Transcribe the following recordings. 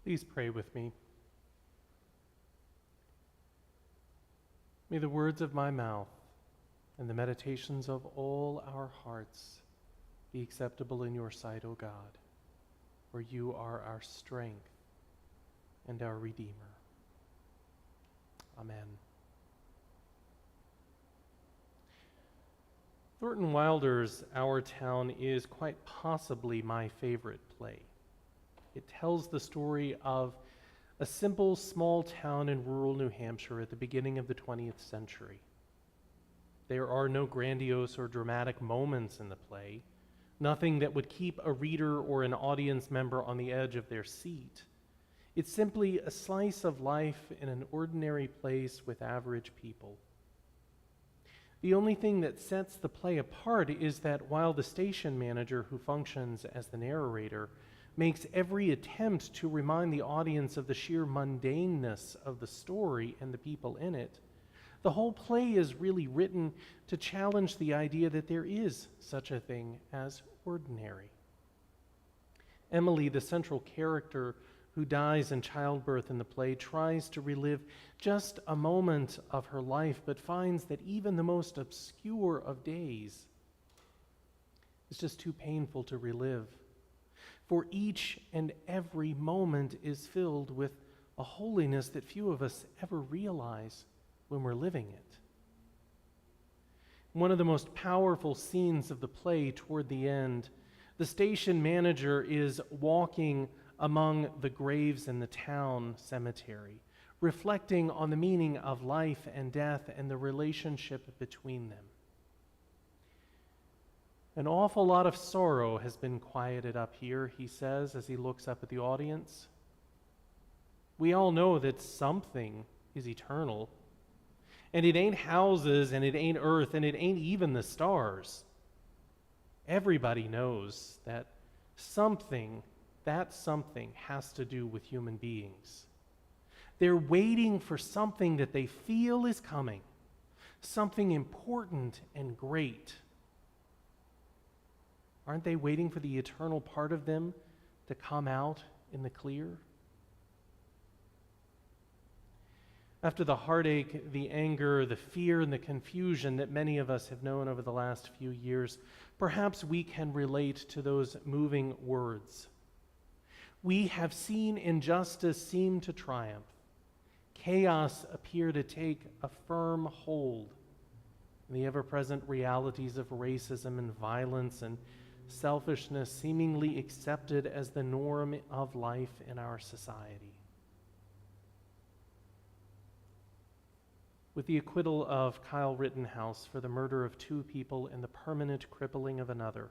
Please pray with me. May the words of my mouth and the meditations of all our hearts be acceptable in your sight, O God, for you are our strength and our Redeemer. Amen. Thornton Wilder's Our Town is quite possibly my favorite play. It tells the story of a simple small town in rural New Hampshire at the beginning of the 20th century. There are no grandiose or dramatic moments in the play, nothing that would keep a reader or an audience member on the edge of their seat. It's simply a slice of life in an ordinary place with average people. The only thing that sets the play apart is that while the station manager, who functions as the narrator, makes every attempt to remind the audience of the sheer mundaneness of the story and the people in it, the whole play is really written to challenge the idea that there is such a thing as ordinary. Emily, the central character who dies in childbirth in the play, tries to relive just a moment of her life, but finds that even the most obscure of days is just too painful to relive. For each and every moment is filled with a holiness that few of us ever realize when we're living it. One of the most powerful scenes of the play toward the end, the station manager is walking among the graves in the town cemetery, reflecting on the meaning of life and death and the relationship between them. An awful lot of sorrow has been quieted up here, he says as he looks up at the audience. We all know that something is eternal, and it ain't houses, and it ain't earth, and it ain't even the stars. Everybody knows that something has to do with human beings. They're waiting for something that they feel is coming, something important and great. Aren't they waiting for the eternal part of them to come out in the clear? After the heartache, the anger, the fear, and the confusion that many of us have known over the last few years, perhaps we can relate to those moving words. We have seen injustice seem to triumph. Chaos appear to take a firm hold. And the ever-present realities of racism and violence and selfishness seemingly accepted as the norm of life in our society. With the acquittal of Kyle Rittenhouse for the murder of 2 people and the permanent crippling of another,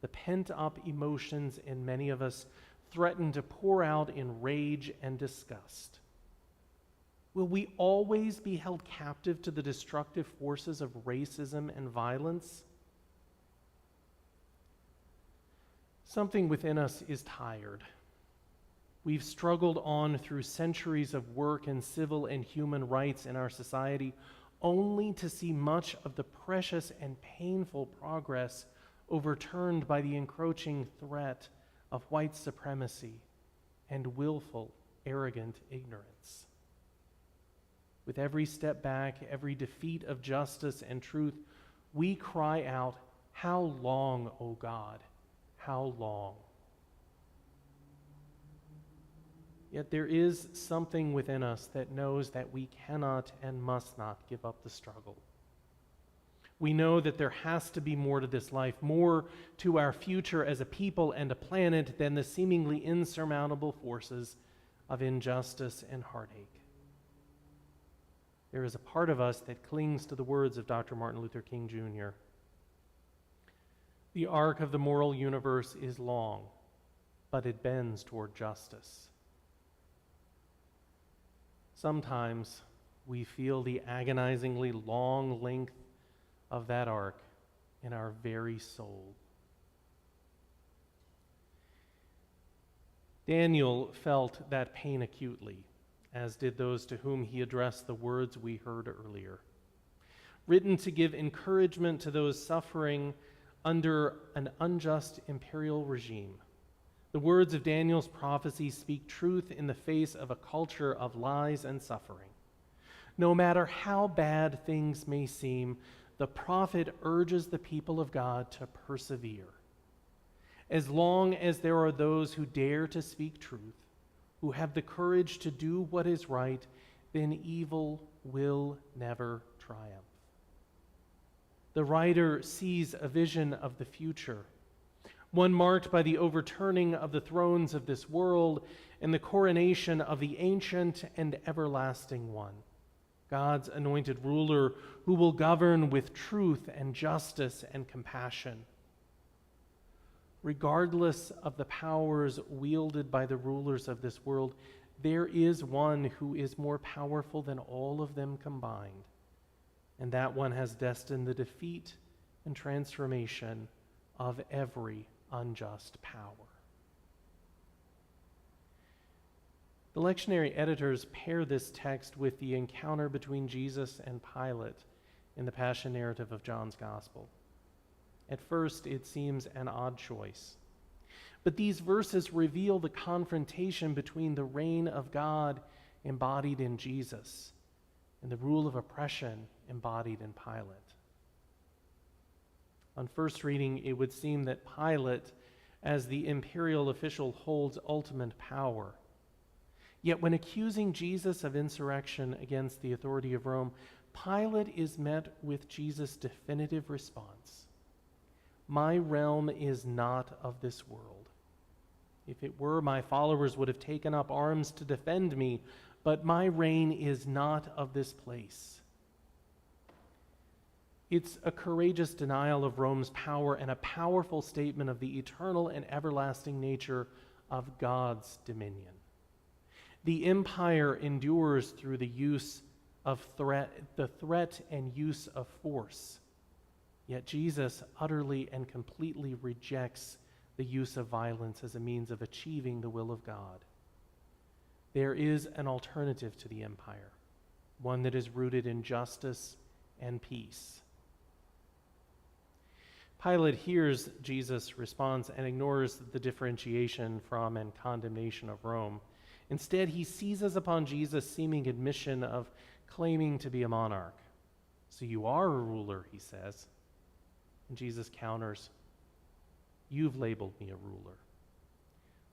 the pent-up emotions in many of us threaten to pour out in rage and disgust. Will we always be held captive to the destructive forces of racism and violence? Something within us is tired. We've struggled on through centuries of work in civil and human rights in our society, only to see much of the precious and painful progress overturned by the encroaching threat of white supremacy and willful, arrogant ignorance. With every step back, every defeat of justice and truth, we cry out, "How long, O God? How long?" Yet there is something within us that knows that we cannot and must not give up the struggle. We know that there has to be more to this life, more to our future as a people and a planet than the seemingly insurmountable forces of injustice and heartache. There is a part of us that clings to the words of Dr. Martin Luther King Jr. The arc of the moral universe is long, but it bends toward justice. Sometimes we feel the agonizingly long length of that arc in our very soul. Daniel felt that pain acutely, as did those to whom he addressed the words we heard earlier. Written to give encouragement to those suffering under an unjust imperial regime, The words of Daniel's prophecy speak truth in the face of a culture of lies and suffering. No matter how bad things may seem, the prophet urges the people of God to persevere. As long as there are those who dare to speak truth, who have the courage to do what is right, then evil will never triumph. The writer sees a vision of the future, one marked by the overturning of the thrones of this world and the coronation of the ancient and everlasting one, God's anointed ruler who will govern with truth and justice and compassion. Regardless of the powers wielded by the rulers of this world, there is one who is more powerful than all of them combined, and that one has destined the defeat and transformation of every unjust power. The lectionary editors pair this text with the encounter between Jesus and Pilate in the Passion narrative of John's Gospel. At first, it seems an odd choice. But these verses reveal the confrontation between the reign of God embodied in Jesus and the rule of oppression embodied in Pilate. On first reading, it would seem that Pilate, as the imperial official, holds ultimate power. Yet when accusing Jesus of insurrection against the authority of Rome, Pilate is met with Jesus' definitive response: "My realm is not of this world. If it were, my followers would have taken up arms to defend me, but my reign is not of this place." It's a courageous denial of Rome's power and a powerful statement of the eternal and everlasting nature of God's dominion. The empire endures through the use of the threat and use of force. Yet Jesus utterly and completely rejects the use of violence as a means of achieving the will of God. There is an alternative to the empire, one that is rooted in justice and peace. Pilate hears Jesus' response and ignores the differentiation from and condemnation of Rome. Instead, he seizes upon Jesus' seeming admission of claiming to be a monarch. "So you are a ruler," he says. And Jesus counters, "You've labeled me a ruler.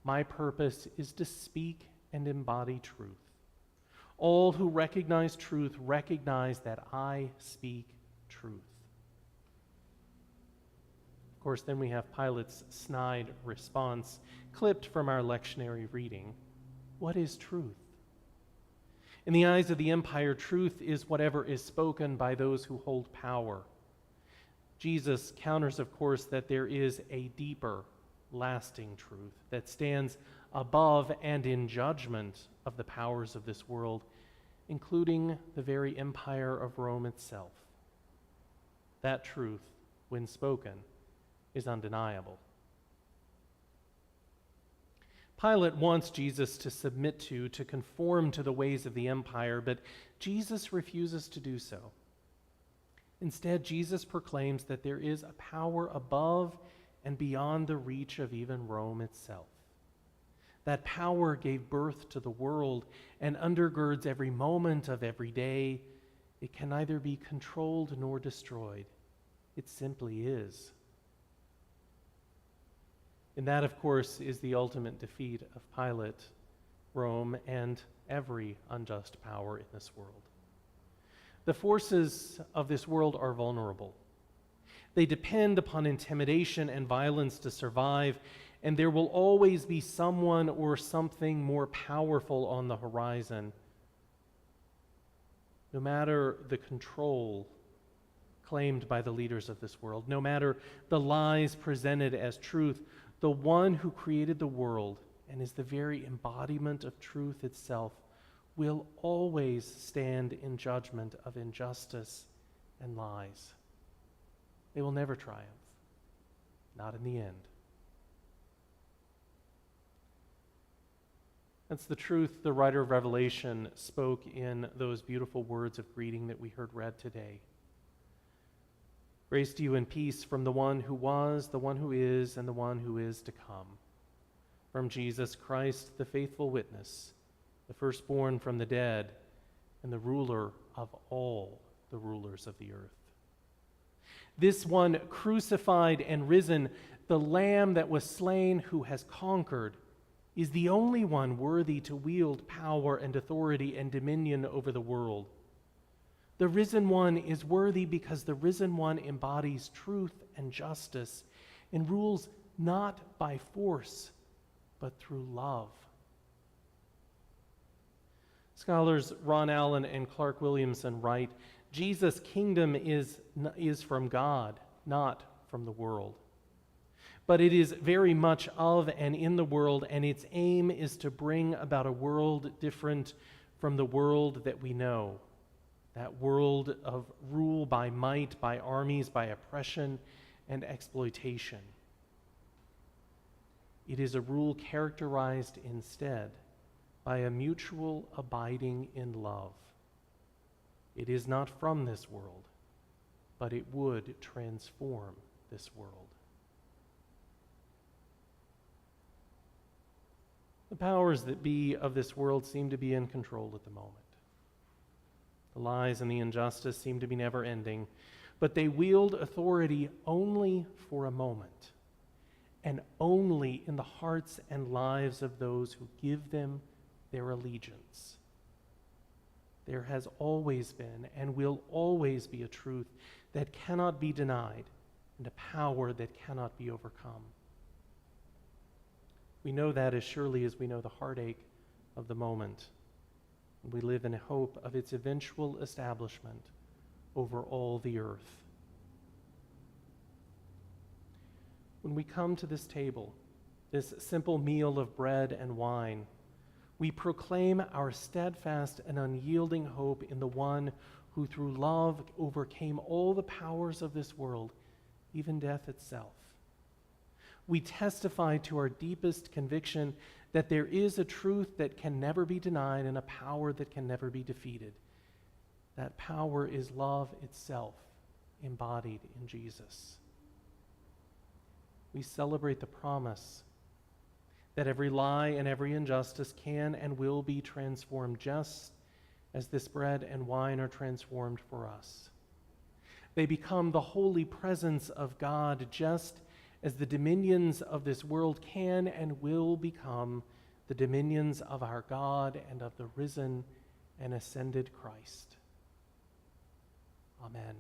My purpose is to speak and embody truth. All who recognize truth recognize that I speak truth." Of course, then we have Pilate's snide response, clipped from our lectionary reading. What is truth? In the eyes of the empire, truth is whatever is spoken by those who hold power. Jesus counters, of course, that there is a deeper, lasting truth that stands above and in judgment of the powers of this world, including the very empire of Rome itself. That truth, when spoken, is undeniable. Pilate wants Jesus to submit to conform to the ways of the empire, but Jesus refuses to do so. Instead, Jesus proclaims that there is a power above and beyond the reach of even Rome itself. That power gave birth to the world and undergirds every moment of every day. It can neither be controlled nor destroyed. It simply is. And that, of course, is the ultimate defeat of Pilate, Rome, and every unjust power in this world. The forces of this world are vulnerable. They depend upon intimidation and violence to survive, and there will always be someone or something more powerful on the horizon. No matter the control claimed by the leaders of this world, no matter the lies presented as truth, the one who created the world and is the very embodiment of truth itself will always stand in judgment of injustice and lies. They will never triumph, not in the end. That's the truth the writer of Revelation spoke in those beautiful words of greeting that we heard read today. Grace to you and peace from the one who was, the one who is, and the one who is to come. from Jesus Christ, the faithful witness, the firstborn from the dead, and the ruler of all the rulers of the earth. This one crucified and risen, the Lamb that was slain who has conquered, is the only one worthy to wield power and authority and dominion over the world. The risen one is worthy because the risen one embodies truth and justice and rules not by force, but through love. Scholars Ron Allen and Clark Williamson write, Jesus' kingdom is from God, not from the world. But it is very much of and in the world, and its aim is to bring about a world different from the world that we know. That world of rule by might, by armies, by oppression and exploitation. It is a rule characterized instead by a mutual abiding in love. It is not from this world, but it would transform this world. The powers that be of this world seem to be in control at the moment. The lies and the injustice seem to be never ending, but they wield authority only for a moment, and only in the hearts and lives of those who give them their allegiance. There has always been and will always be a truth that cannot be denied and a power that cannot be overcome. We know that as surely as we know the heartache of the moment. And we live in hope of its eventual establishment over all the earth. When we come to this table, this simple meal of bread and wine, we proclaim our steadfast and unyielding hope in the one who through love overcame all the powers of this world, even death itself. We testify to our deepest conviction that there is a truth that can never be denied and a power that can never be defeated. That power is love itself, embodied in Jesus. We celebrate the promise that every lie and every injustice can and will be transformed just as this bread and wine are transformed for us. They become the holy presence of God just as the dominions of this world can and will become the dominions of our God and of the risen and ascended Christ. Amen.